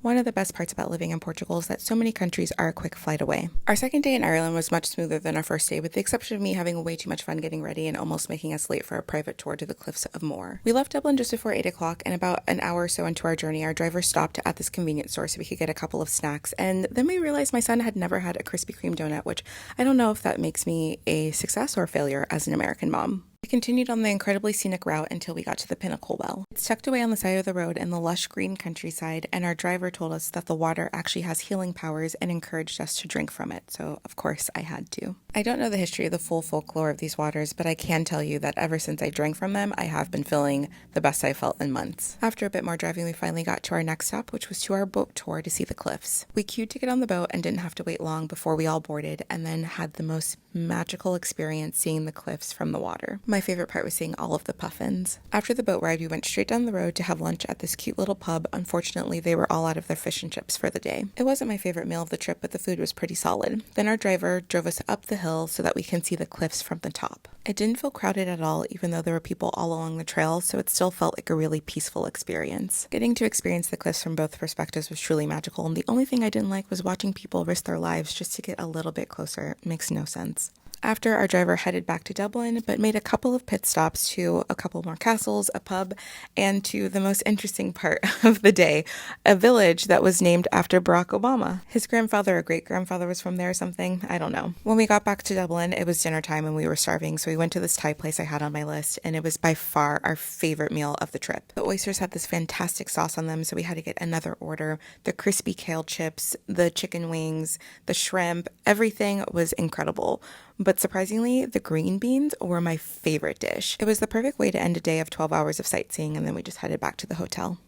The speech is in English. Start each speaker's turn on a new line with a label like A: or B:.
A: One of the best parts about living in Portugal is that so many countries are a quick flight away. Our second day in Ireland was much smoother than our first day, with the exception of me having way too much fun getting ready and almost making us late for a private tour to the Cliffs of Moher. We left Dublin just before 8 o'clock, and about an hour or so into our journey, our driver stopped at this convenience store so we could get a couple of snacks, and then we realized my son had never had a Krispy Kreme donut, which I don't know if that makes me a success or a failure as an American mom. We continued on the incredibly scenic route until we got to the Pinnacle Well. It's tucked away on the side of the road in the lush green countryside, and our driver told us that the water actually has healing powers and encouraged us to drink from it, so of course I had to. I don't know the history of the full folklore of these waters, but I can tell you that ever since I drank from them, I have been feeling the best I've felt in months. After a bit more driving, we finally got to our next stop, which was to our boat tour to see the cliffs. We queued to get on the boat and didn't have to wait long before we all boarded, and then had the most magical experience seeing the cliffs from the water. My favorite part was seeing all of the puffins. After the boat ride, we went straight down the road to have lunch at this cute little pub. Unfortunately, they were all out of their fish and chips for the day. It wasn't my favorite meal of the trip, but the food was pretty solid. Then our driver drove us up the hill so that we can see the cliffs from the top. It didn't feel crowded at all, even though there were people all along the trail, so it still felt like a really peaceful experience. Getting to experience the cliffs from both perspectives was truly magical, and the only thing I didn't like was watching people risk their lives just to get a little bit closer. It makes no sense. After, our driver headed back to Dublin, but made a couple of pit stops to a couple more castles, a pub, and to the most interesting part of the day, a village that was named after Barack Obama. His grandfather or great-grandfather was from there or something, I don't know. When we got back to Dublin, it was dinner time and we were starving, so we went to this Thai place I had on my list, and it was by far our favorite meal of the trip. The oysters had this fantastic sauce on them, so we had to get another order. The crispy kale chips, the chicken wings, the shrimp, everything was incredible. But surprisingly, the green beans were my favorite dish. It was the perfect way to end a day of 12 hours of sightseeing, and then we just headed back to the hotel.